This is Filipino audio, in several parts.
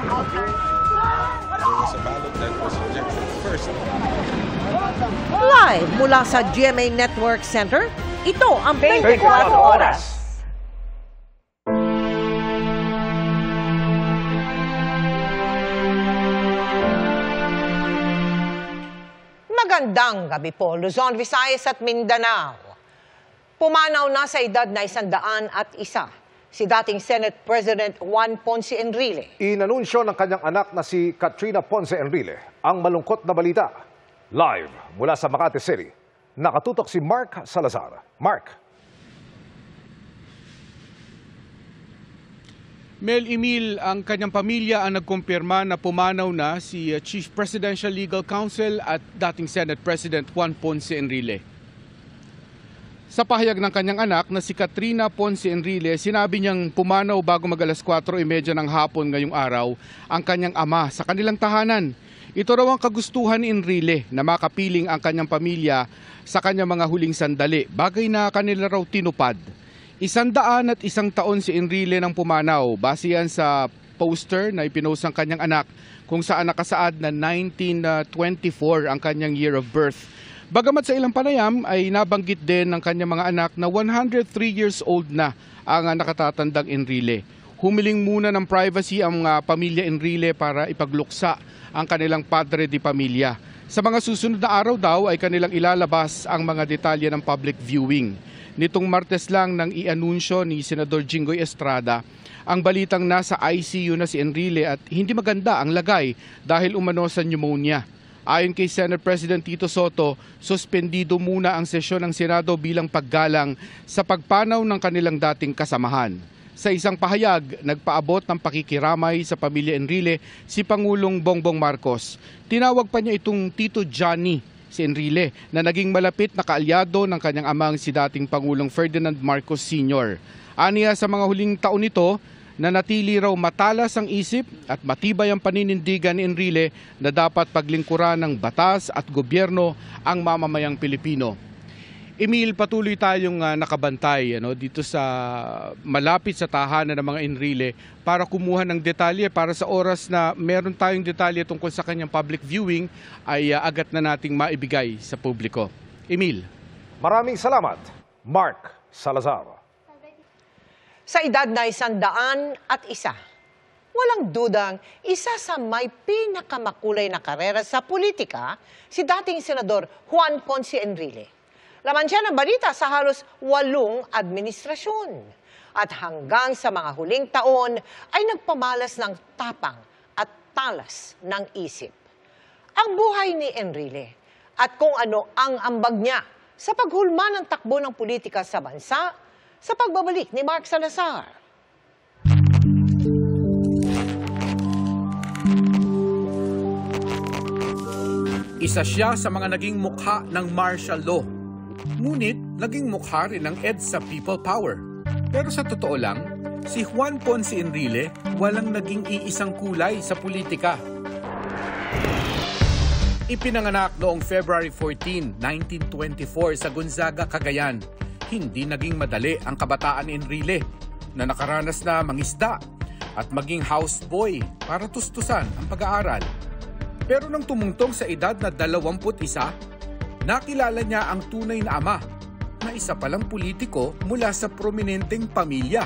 There was a ballot that was rejected first. Live mula sa GMA Network Center, ito ang 24 Oras. Magandang gabi po, Luzon, Visayas at Mindanao. Pumanaw na sa edad na 101 si dating Senate President Juan Ponce Enrile. Inanunsyo ng kanyang anak na si Katrina Ponce Enrile ang malungkot na balita. Live mula sa Makati City, nakatutok si Mark Salazar. Mark. Mel Emil, ang kanyang pamilya ang nagkumpirma na pumanaw na si Chief Presidential Legal Counsel at dating Senate President Juan Ponce Enrile. Sa pahayag ng kanyang anak na si Katrina Ponce Enrile, sinabi niyang pumanaw bago mag-alas 4:30 ng hapon ngayong araw ang kanyang ama sa kanilang tahanan. Ito raw ang kagustuhan ni Enrile na makapiling ang kanyang pamilya sa kanyang mga huling sandali, bagay na kanila raw tinupad. 101 taon si Enrile nang pumanaw, base yan sa poster na ipinost ng kanyang anak kung saan nakasaad na 1924 ang kanyang year of birth. Bagamat sa ilang panayam ay nabanggit din ng kanyang mga anak na 103 years old na ang nakatatandang Enrile. Humiling muna ng privacy ang pamilya Enrile para ipagluksa ang kanilang padre di pamilya. Sa mga susunod na araw daw ay kanilang ilalabas ang mga detalye ng public viewing. Nitong Martes lang nang i-anunsyo ni Senador Jinggoy Estrada ang balitang nasa ICU na si Enrile at hindi maganda ang lagay dahil umano sa pneumonia. Ayon kay Senate President Tito Soto, suspendido muna ang sesyon ng Senado bilang paggalang sa pagpanaw ng kanilang dating kasamahan. Sa isang pahayag, nagpaabot ng pakikiramay sa pamilya Enrile si Pangulong Bongbong Marcos. Tinawag pa niya itong Tito Johnny, si Enrile, na naging malapit na kaalyado ng kanyang amang si dating Pangulong Ferdinand Marcos Sr. Aniya sa mga huling taon nito, na natili raw matalas ang isip at matibay ang paninindigan ni Enrile na dapat paglingkuran ng batas at gobyerno ang mamamayang Pilipino. Emil, patuloy tayong nakabantay dito sa malapit sa tahanan ng mga Enrile para kumuha ng detalye para sa oras na meron tayong detalye tungkol sa kanyang public viewing ay agad na nating maibigay sa publiko. Emil. Maraming salamat, Mark Salazar. Sa edad na 101, walang dudang isa sa may pinakamakulay na karera sa politika, si dating Senador Juan Ponce Enrile. Laman siya ng balita sa halos 8 administrasyon. At hanggang sa mga huling taon ay nagpamalas ng tapang at talas ng isip. Ang buhay ni Enrile at kung ano ang ambag niya sa paghulma ng takbo ng politika sa bansa, sa pagbabalik ni Mark Salazar. Isa siya sa mga naging mukha ng martial law. Ngunit naging mukha rin ng EDSA People Power. Pero sa totoo lang, si Juan Ponce Enrile walang naging iisang kulay sa politika. Ipinanganak noong February 14, 1924 sa Gonzaga, Cagayan. Hindi naging madali ang kabataan ni Enrile na nakaranas na mangisda at maging houseboy para tustusan ang pag-aaral. Pero nang tumungtong sa edad na 21, nakilala niya ang tunay na ama na isa palang politiko mula sa prominenteng pamilya.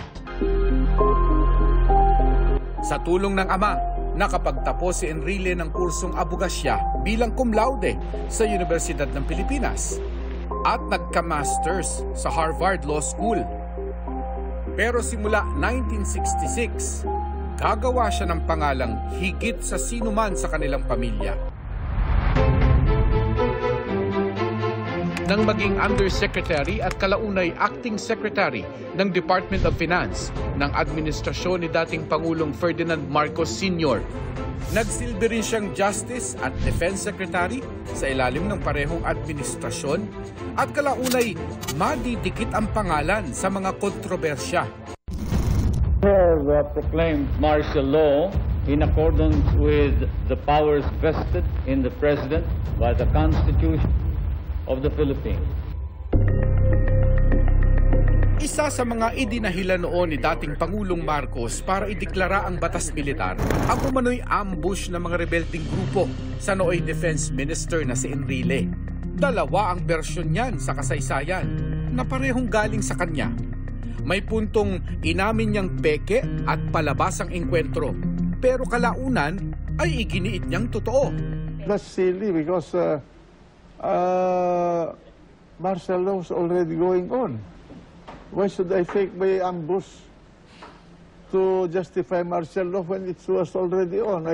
Sa tulong ng ama, nakapagtapos si Enrile ng kursong abogasya bilang cum laude sa Universidad ng Pilipinas at nagka-masters sa Harvard Law School. Pero simula 1966, gagawa siya ng pangalang higit sa sinuman sa kanilang pamilya. Nang maging Undersecretary at kalaunay Acting Secretary ng Department of Finance ng administrasyon ni dating Pangulong Ferdinand Marcos Sr. Nagsilbi rin siyang Justice at Defense Secretary sa ilalim ng parehong administrasyon at kalaunay madidikit ang pangalan sa mga kontrobersya. Have proclaimed martial law in accordance with the powers vested in the President by the Constitution of the Philippines. Isa sa mga idinahilan noon ni dating Pangulong Marcos para ideklara ang batas militar, ang umano'y ambush ng mga rebelding grupo sa nooy Defense Minister na si Enrile. Dalawa ang bersyon niyan sa kasaysayan na parehong galing sa kanya. May puntong inamin niyang peke at palabas ang engkwentro, pero kalaunan ay iginiit niyang totoo. That's silly because martial law is already going on. Why should I fake my ambush to justify martial law when it was already on,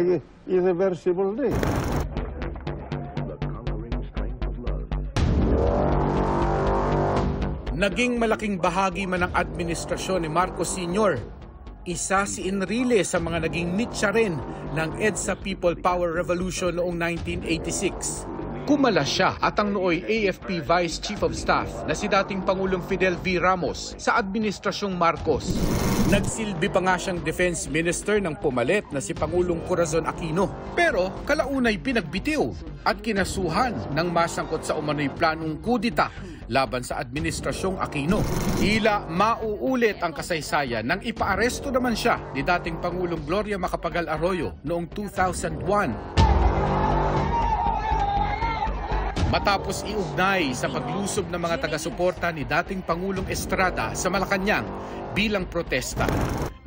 irreversible day? Naging malaking bahagi man ng administrasyon ni Marcos Sr., isa si Enrile sa mga naging mitya rin ng EDSA People Power Revolution noong 1986. Kumala siya at ang nooy AFP Vice Chief of Staff na si dating Pangulong Fidel V. Ramos sa Administrasyong Marcos. Nagsilbi pa nga siyang Defense Minister ng pumalit na si Pangulong Corazon Aquino. Pero kalaunay pinagbitiw at kinasuhan ng masangkot sa umano'y planong kudita laban sa Administrasyong Aquino. Tila mauulit ang kasaysayan nang ipaaresto naman siya ni dating Pangulong Gloria Macapagal Arroyo noong 2001. Matapos iugnay sa paglusob ng mga taga-suporta ni dating Pangulong Estrada sa Malacanang bilang protesta.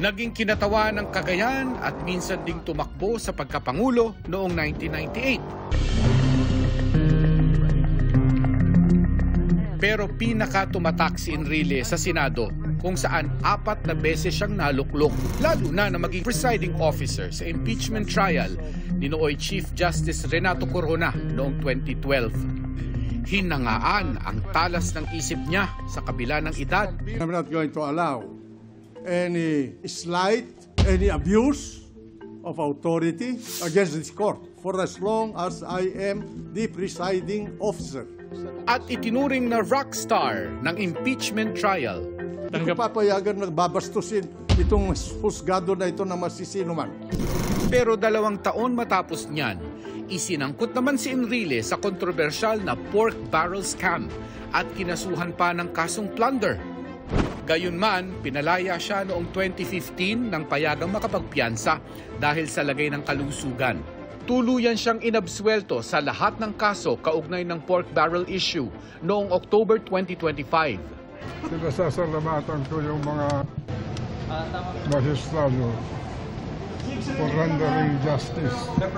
Naging kinatawa ng Cagayan at minsan ding tumakbo sa pagkapangulo noong 1998. Pero pinakatumatak si Enrile sa Senado kung saan 4 na beses siyang naluklok, lalo na maging presiding officer sa impeachment trial ni nooy Chief Justice Renato Corona noong 2012. Hinangaan ang talas ng isip niya sa kabila ng edad. I'm not going to allow any slight, any abuse of authority against this court for as long as I am the presiding officer. At itinuring na rockstar ng impeachment trial. Hindi ko papayagan na babastusin itong husgado na ito na masisino man. Pero 2 taon matapos niyan, isinangkot naman si Enrile sa kontrobersyal na pork barrel scam at kinasuhan pa ng kasong plunder. Gayunman, pinalaya siya noong 2015 nang payagang makapagpiyansa dahil sa lagay ng kalusugan. Tuluyan siyang inabsuelto sa lahat ng kaso kaugnay ng pork barrel issue noong October 2025. Sinasasalamatan ko yung mga magistrado for rendering justice to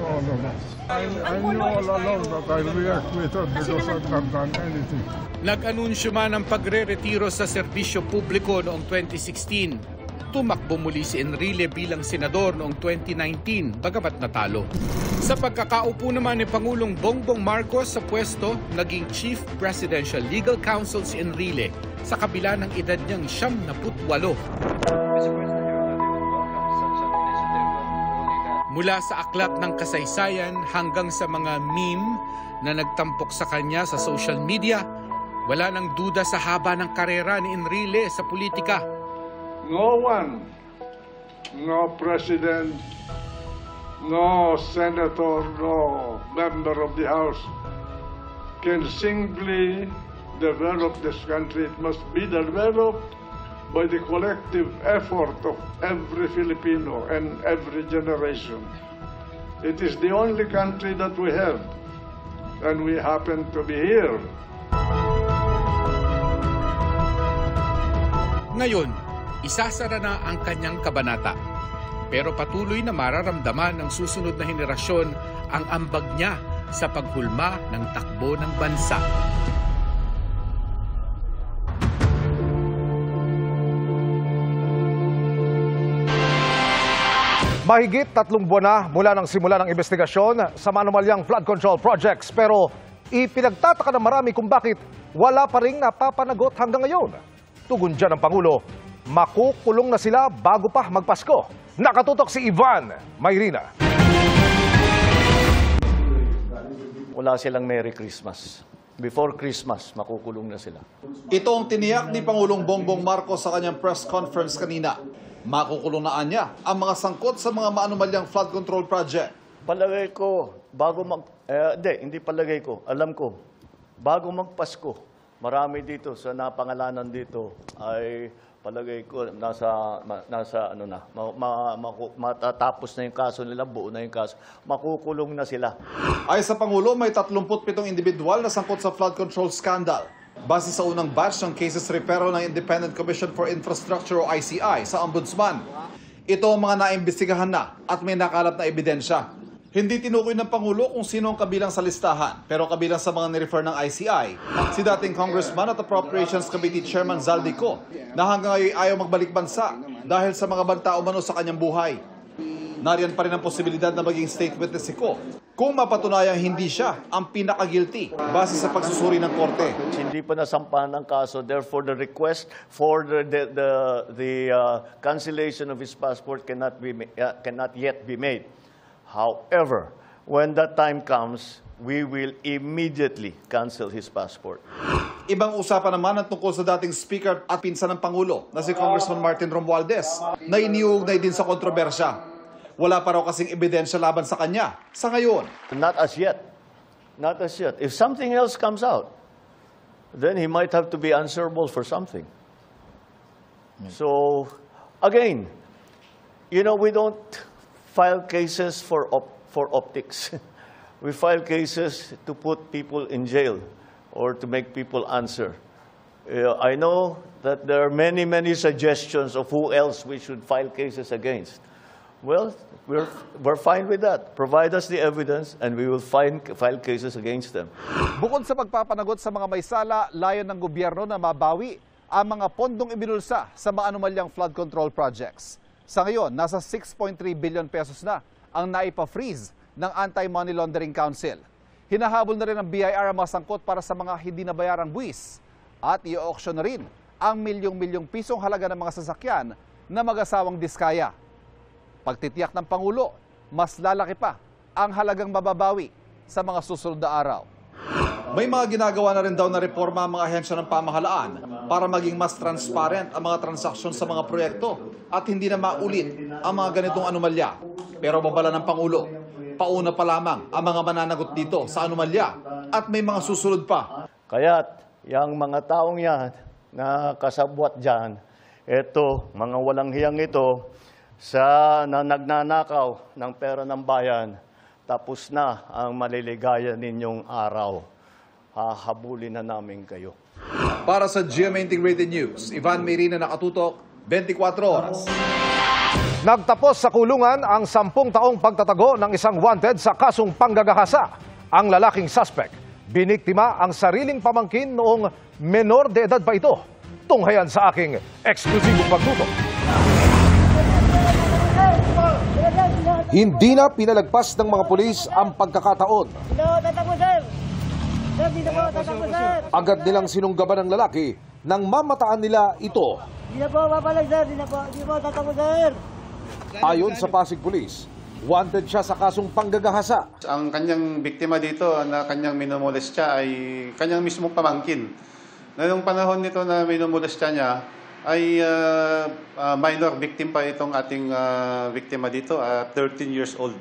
all of us. I knew all along that I'll be acquitted because I've not done anything. Nag-anunsyo man ng pagre-retiro sa serbisyo publiko noong 2016. Tumakbo muli si Enrile bilang senador noong 2019 bagamat natalo. Sa pagkakaupo naman ni Pangulong Bongbong Marcos sa pwesto, naging Chief Presidential Legal Counsel si Enrile sa kabila ng edad niyang 78. Mula sa aklat ng kasaysayan hanggang sa mga meme na nagtampok sa kanya sa social media, wala nang duda sa haba ng karera ni Enrile sa politika. No one, no president, no senator, no member of the House can singly develop this country. It must be developed by the collective effort of every Filipino and every generation. It is the only country that we have, and we happen to be here. Ngayon, isasara na ang kanyang kabanata. Pero patuloy na mararamdaman ng susunod na henerasyon ang ambag niya sa paghulma ng takbo ng bansa. Mahigit 3 buwan na mula ng simula ng investigasyon sa manumalyang flood control projects. Pero ipinagtataka ng marami kung bakit wala pa ring napapanagot hanggang ngayon. Tugon dyan ng Pangulo, makukulong na sila bago pa magpasko. Nakatutok si Ivan Mayrina. Wala silang Merry Christmas. Before Christmas, makukulong na sila. Ito ang tiniyak ni Pangulong Bongbong Marcos sa kanyang press conference kanina. Makukulong na niya ang mga sangkot sa mga maanumalyang flood control project. Palagay ko, bago hindi palagay ko, alam ko, bago magpasko, Marami dito sa napangalanan dito ay palagay ko nasa ano na, matatapos na yung kaso nila, buo na yung kaso, makukulong na sila. Ayon sa Pangulo, may 37 individual na sangkot sa flood control scandal. Base sa unang batch ng cases referral ng Independent Commission for Infrastructure o ICI sa Ombudsman. Ito ang mga naimbestigahan na at may nakalat na ebidensya. Hindi tinukoy ng Pangulo kung sino ang kabilang sa listahan, pero kabilang sa mga nirefer ng ICI, si dating Congressman at Appropriations Committee Chairman Zaldico, na hanggang ngayon ayaw magbalik bansa dahil sa mga banta umano sa kanyang buhay. Nariyan pa rin ang posibilidad na maging state witness si Ko kung mapatunayang hindi siya ang pinaka-guilty base sa pagsusuri ng korte. Hindi pa nasampahan ng kaso, therefore the request for the cancellation of his passport cannot yet be made. However, when that time comes, we will immediately cancel his passport. Ibang usapan naman ang tungkol sa dating Speaker at pinsan ng Pangulo na si Congressman Martin Romualdez na iniuugnay din sa kontrobersya. Wala pa raw kasing ebidensya laban sa kanya sa ngayon. Not as yet. Not as yet. If something else comes out, then he might have to be answerable for something. So, again, you know, we don't file cases for optics. We file cases to put people in jail or to make people answer. I know that there are many suggestions of who else we should file cases against. Well, we're fine with that. Provide us the evidence and we will file cases against them. Bukod sa pagpapanagot sa mga may sala, layon ng gobyerno na mabawi ang mga pondong ibinulsa sa mga anomalyang flood control projects. Sa ngayon, nasa 6.3 billion pesos na ang naipa-freeze ng Anti-Money Laundering Council. Hinahabol na rin ng BIR ang mga sangkot para sa mga hindi nabayarang buwis at i-auction na rin ang milyong-milyong pisong halaga ng mga sasakyan na mag-asawang diskaya. Pagtitiyak ng Pangulo, mas lalaki pa ang halagang mababawi sa mga susunod na araw. May mga ginagawa na rin daw na reforma ang mga ahensya ng pamahalaan para maging mas transparent ang mga transaksyon sa mga proyekto at hindi na maulit ang mga ganitong anomalya. Pero babala ng Pangulo, pauna pa lamang ang mga mananagot dito sa anomalya at may mga susunod pa. Kaya't, yung mga taong yan na kasabwat dyan, eto, mga walang hiyang ito, na nagnanakaw ng pera ng bayan, tapos na ang maliligaya ninyong araw. Hahabulin na namin kayo. Para sa GMA Integrated News, Ivan Merina, nakatutok, 24 oras. Nagtapos sa kulungan ang 10 taong pagtatago ng isang wanted sa kasong panggagahasa. Ang lalaking suspect, biniktima ang sariling pamangkin noong menor de edad pa ito. Tunghayan sa aking eksklusibong pagtutok. Hindi na pinalagpas ng mga pulis ang pagkakataon. Agad nilang sinunggaban ng lalaki nang mamataan nila ito. Ayon sa Pasig Police, wanted siya sa kasong panggagahasa. Ang kanyang biktima dito na kanyang minumolestya ay kanyang mismong pamangkin. Noong panahon nito na minumolestya niya, ay minor victim pa itong ating biktima dito, 13 years old.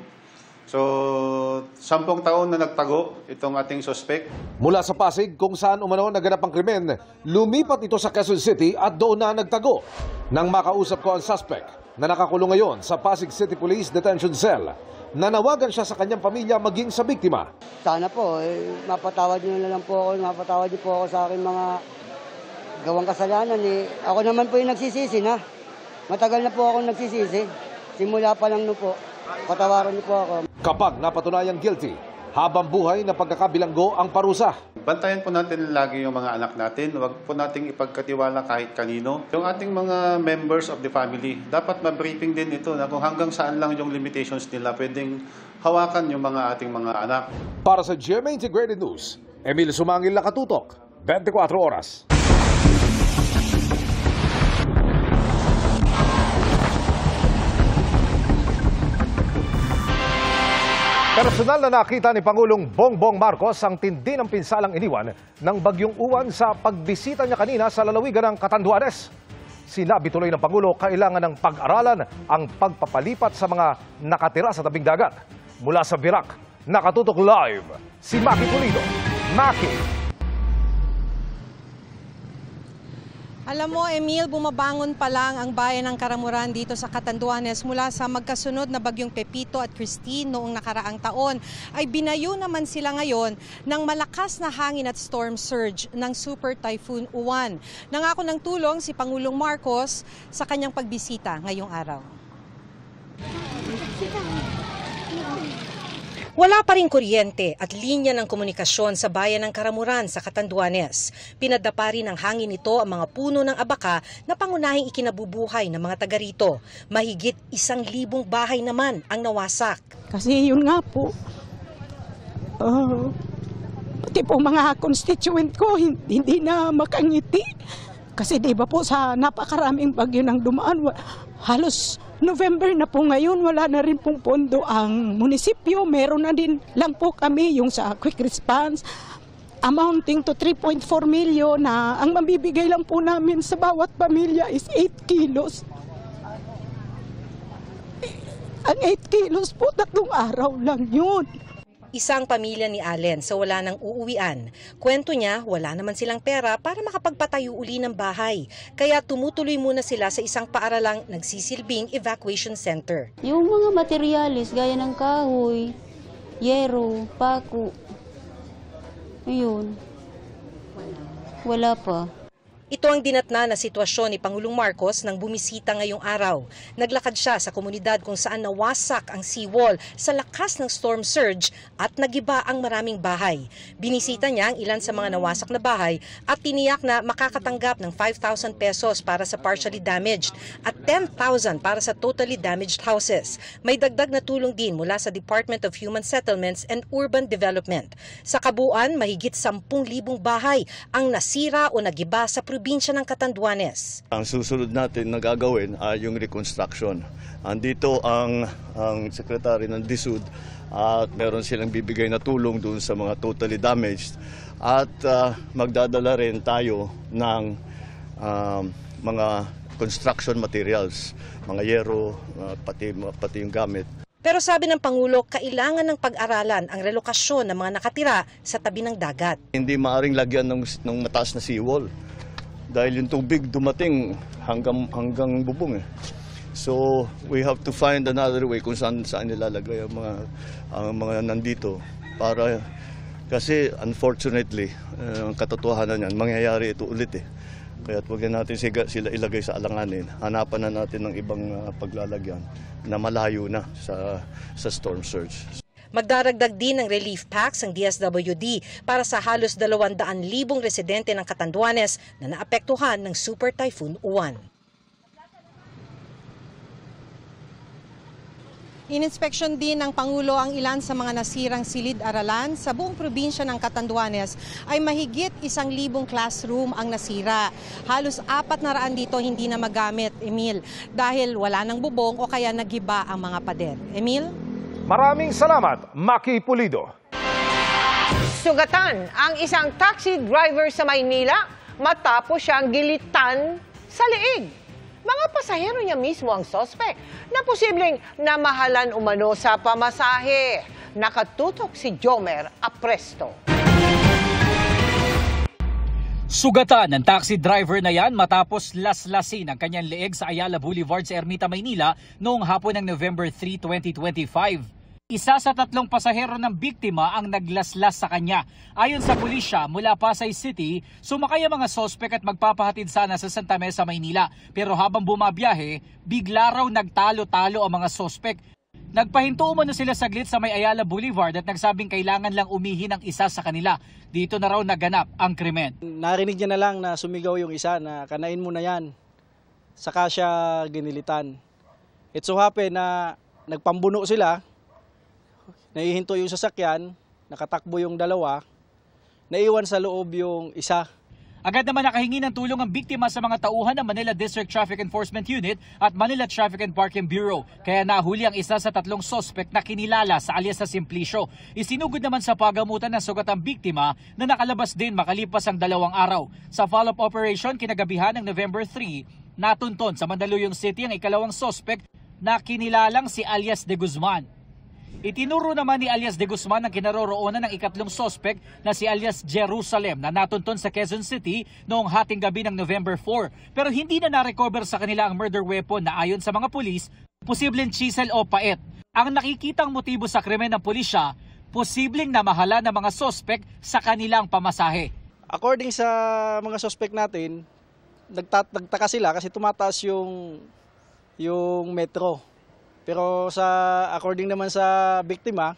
So, 10 taon na nagtago itong ating suspect. Mula sa Pasig, kung saan umano naganap ang krimen, lumipat ito sa Quezon City at doon na nagtago. Nang makausap ko ang suspect na nakakulong ngayon sa Pasig City Police Detention Cell, nanawagan siya sa kanyang pamilya maging sa biktima. Sana po, mapatawad niyo na lang po ako, mapatawad niyo po ako sa aking mga gawang kasalanan. Ako naman po yung nagsisisi na. Matagal na po ako nagsisisi. Simula pa lang no po. Patawaran niyo po ako. Kapag napatunayang guilty, habang buhay na pagkakabilanggo ang parusa. Bantayan po natin lagi yung mga anak natin. Huwag po nating ipagkatiwala kahit kanino. Yung ating mga members of the family, dapat ma-briefing din ito na kung hanggang saan lang yung limitations nila pwedeng hawakan yung mga ating mga anak. Para sa GMA Integrated News, Emil Sumangil, nakatutok, 24 oras. Personal na nakita ni Pangulong Bongbong Marcos ang tindi ng pinsalang iniwan ng Bagyong Uwan sa pagbisita niya kanina sa lalawigan ng Catanduanes. Sinabi tuloy ng Pangulo, kailangan ng pag-aralan ang pagpapalipat sa mga nakatira sa tabing dagat. Mula sa Virac, nakatutok live si Maki Pulido. Maki! Alam mo, Emil, bumabangon pa lang ang bayan ng Karamuran dito sa Catanduanes mula sa magkasunod na bagyong Pepito at Christine noong nakaraang taon. Ay binayo naman sila ngayon ng malakas na hangin at storm surge ng Super Typhoon Uwan. Nangako ng tulong si Pangulong Marcos sa kanyang pagbisita ngayong araw. Wala pa ring kuryente at linya ng komunikasyon sa bayan ng Karamuran sa Catanduanes. Pinadapa rin ng hangin nito ang mga puno ng abaka na pangunahing ikinabubuhay ng mga taga rito. Mahigit 1,000 bahay naman ang nawasak. Kasi yun nga po, pati po mga constituent ko hindi na makangiti. Kasi di ba po sa napakaraming bagyo ng dumaan, halos November na po ngayon, wala na rin pong pondo ang munisipyo. Meron na din lang po kami yung sa quick response amounting to 3.4 million na ang mabibigay lang po namin sa bawat pamilya is 8 kilos. Ang 8 kilos po, 3 araw lang yun. Isang pamilya ni Allen sa wala nang uuwian. Kwento niya, wala naman silang pera para makapagpatayo uli ng bahay. Kaya tumutuloy muna sila sa isang paaralang nagsisilbing evacuation center. Yung mga materialis gaya ng kahoy, yero, pako, ayun, wala pa. Ito ang dinatna na sitwasyon ni Pangulong Marcos nang bumisita ngayong araw. Naglakad siya sa komunidad kung saan nawasak ang seawall sa lakas ng storm surge at nagiba ang maraming bahay. Binisita niya ang ilan sa mga nawasak na bahay at tiniyak na makakatanggap ng 5,000 pesos para sa partially damaged at 10,000 para sa totally damaged houses. May dagdag na tulong din mula sa Department of Human Settlements and Urban Development. Sa kabuuan, mahigit 10,000 bahay ang nasira o nagiba sa probinsya ng Catanduanes. Ang susunod natin na gagawin ay yung reconstruction. Andito ang sekretary ng DSUD at meron silang bibigay na tulong doon sa mga totally damaged at magdadala rin tayo ng mga construction materials, mga yero, pati yung gamit. Pero sabi ng Pangulo, kailangan ng pag-aralan ang relokasyon ng mga nakatira sa tabi ng dagat. Hindi maaring lagyan ng mataas na seawall. Dahil yung tubig dumating hanggang bubong eh. So we have to find another way kung saan nilalagay ang mga nandito para kasi unfortunately ang katotohanan niyan mangyayari ito ulit eh. Kaya huwag natin sila ilagay sa alanganin. Hanapan na natin ng ibang paglalagyan na malayo na sa storm surge. Magdaragdag din ng relief packs ang DSWD para sa halos 200,000 residente ng Catanduanes na naapektuhan ng Super Typhoon Uwan. Ininspeksyon din ng Pangulo ang ilan sa mga nasirang silid-aralan sa buong probinsya ng Catanduanes ay mahigit 1,000 classroom ang nasira. Halos 400 dito hindi na magamit, Emil, dahil wala ng bubong o kaya nagiba ang mga pader. Emil? Maraming salamat, Maki Pulido. Sugatan ang isang taxi driver sa Maynila matapos siyang gilitan sa liig. Mga pasahero niya mismo ang suspect na posibleng namahalan umano sa pamasahe. Nakatutok si Jomer Apresto. Sugatan ng taxi driver na yan matapos laslasin ang kanyang leeg sa Ayala Boulevard sa Ermita, Maynila noong hapon ng November 3, 2025. Isa sa 3 pasahero ng biktima ang naglaslas sa kanya. Ayon sa pulisya, mula Pasay City, sumakay ang mga sospek at magpapahatid sana sa Santa Mesa, Maynila. Pero habang bumabiyahe, bigla raw nagtalo-talo ang mga sospek. Nagpahinto umano sila saglit sa may Ayala Boulevard at nagsabing kailangan lang umihin ang isa sa kanila. Dito na raw naganap ang krimen. Narinig niya na lang na sumigaw yung isa na kanain mo na yan. Saka siya ginilitan. It so happen na nagpambuno sila, naihinto yung sasakyan, nakatakbo yung dalawa, naiwan sa loob yung isa. Agad naman nakahingi ng tulong ang biktima sa mga tauhan ng Manila District Traffic Enforcement Unit at Manila Traffic and Parking Bureau. Kaya nahuli ang isa sa 3 sospek na kinilala sa alias na Simplicio. Isinugod naman sa pagamutan ng sugat ang biktima na nakalabas din makalipas ang 2 araw. Sa follow-up operation kinagabihan ng November 3, natunton sa Mandaluyong City ang ikalawang sospek na kinilalang si alias de Guzman. Itinuro naman ni alias De Guzman ang kinaroroonan ng ikatlong sospek na si alias Jerusalem na natunton sa Quezon City noong hating gabi ng November 4. Pero hindi na na-recover sa kanila ang murder weapon na ayon sa mga pulis, posibleng chisel o paet. Ang nakikitang motibo sa krimen ng pulisya, posibleng namahala ng mga sospek sa kanilang pamasahe. According sa mga suspect natin, nagtaka sila kasi tumataas yung metro. Pero according naman sa biktima,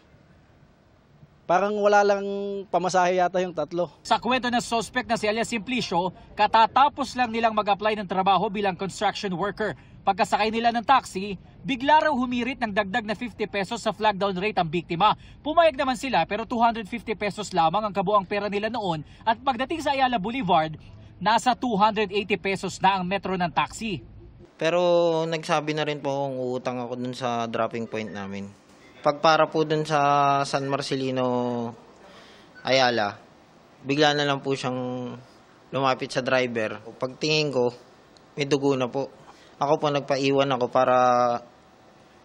parang wala lang pamasahe yata yung tatlo. Sa kwento ng suspect na si alias Simplicio, katatapos lang nilang mag-apply ng trabaho bilang construction worker. Pagkasakay nila ng taxi, bigla raw humirit ng dagdag na 50 pesos sa flag down rate ang biktima. Pumayag naman sila pero 250 pesos lamang ang kabuang pera nila noon at pagdating sa Ayala Boulevard, nasa 280 pesos na ang metro ng taxi. Pero nagsabi na rin po kung uutang ako dun sa dropping point namin. Pagpara po dun sa San Marcelino, Ayala, bigla na lang po siyang lumapit sa driver. Pagtingin ko, may dugo na po. Ako po nagpaiwan ako para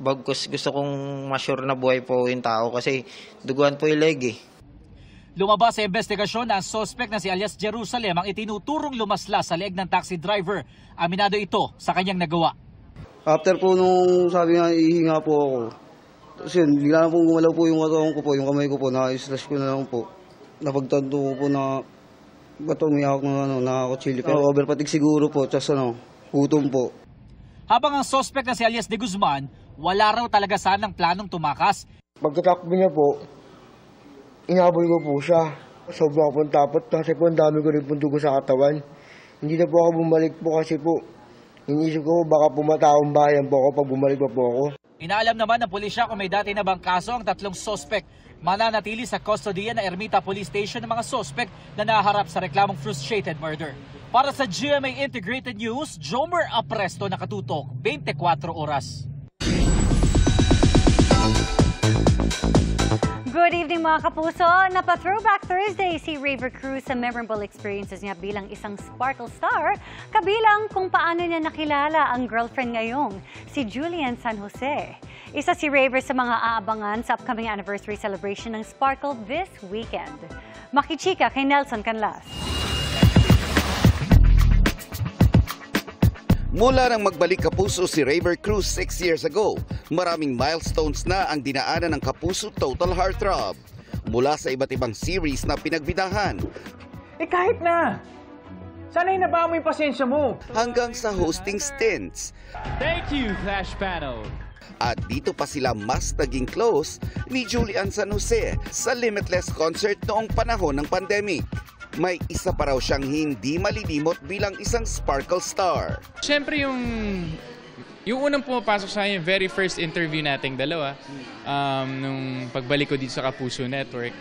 gusto kong ma-sure na buhay po yung tao kasi duguan po yung leg eh. Lumabas sa investigasyon na ang suspect na si alias Jerusalem ang itinuturong lumaslas sa leeg ng taxi driver. Aminado ito sa kanyang nagawa. After po nung sabi nga ihinga po ako, kasi bigla na po gumalaw po yung katawan ko po, yung kamay ko po, na-slash ko na lang po. Napagtanto ko po na ba't umihawak ng nakakotsilyo. Pero overpatig siguro po, tsas hutom po. Habang ang suspect na si alias De Guzman, wala raw talaga sanang planong tumakas. Pagkatakbo niya po, inaboy ko po siya. Sobrang ako pong tapot kasi po ang dami ko rin pong dugo sa katawan. Hindi na po ako bumalik po kasi po, iniisip ko baka pumataong bayan po ako pag bumalik pa po ako. Inaalam naman ng pulisya kung may dati na bang kaso ang tatlong suspect. Mananatili sa kustodiya na Ermita Police Station ng mga suspect na naharap sa reklamong frustrated murder. Para sa GMA Integrated News, Jomer Apresto, nakatutok 24 oras. Good evening mga kapuso! Napa-Throwback Thursday si Raver Cruz sa memorable experiences niya bilang isang sparkle star, kabilang kung paano niya nakilala ang girlfriend ngayong, si Julian San Jose. Isa si Raver sa mga aabangan sa upcoming anniversary celebration ng Sparkle this weekend. Makichika kay Nelson Canlas. Mula nang magbalik Kapuso si Raver Cruz 6 years ago, maraming milestones na ang dinaanan ng Kapuso Total Heartthrob. Mula sa iba't ibang series na pinagbidahan. Kahit na! Sanay na ba mo yung pasensya mo? Hanggang sa hosting stints. Thank you, Flash Panel! At dito pa sila mas naging close ni Julian San Jose sa Limitless concert noong panahon ng pandemic. May isa pa raw siyang hindi malilimot bilang isang sparkle star. Siyempre yung unang pumapasok sa akin, yung very first interview nating dalawa, nung pagbalik ko dito sa Kapuso Network.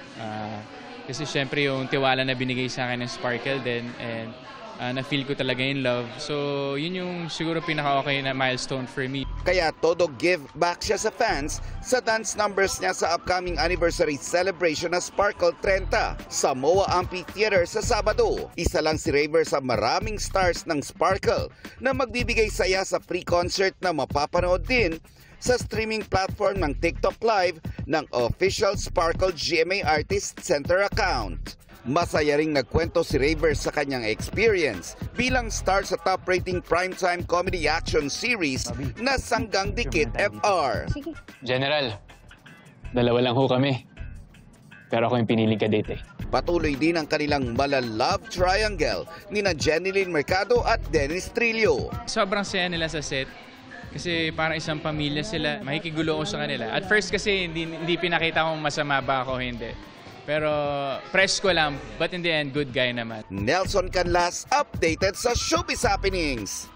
Kasi siyempre yung tiwala na binigay sa akin ng Sparkle din, and na-feel ko talaga yung love. So yun yung siguro pinaka-okay na milestone for me. Kaya todo give back siya sa fans sa dance numbers niya sa upcoming anniversary celebration na Sparkle 30 sa MOA Amphitheater sa Sabado. Isa lang si Raver sa maraming stars ng Sparkle na magbibigay saya sa free concert na mapapanood din sa streaming platform ng TikTok Live ng official Sparkle GMA Artist Center account. Masaya ring nagkwento si Raver sa kanyang experience bilang star sa top-rating primetime comedy action series na Sanggang Dikit FR. General, dalawa lang ho kami. Pero ako yung piniling ka-date eh. Patuloy din ang kanilang mala-love triangle ni na Jenilyn Mercado at Dennis Trillo. Sobrang saya nila sa set. Kasi parang isang pamilya sila. Makikigulo ko sa kanila. At first kasi hindi pinakita kung masama ba ako o hindi. Pero press ko lang, but in the end, good guy naman. Nelson Canlas, updated sa Showbiz Happenings.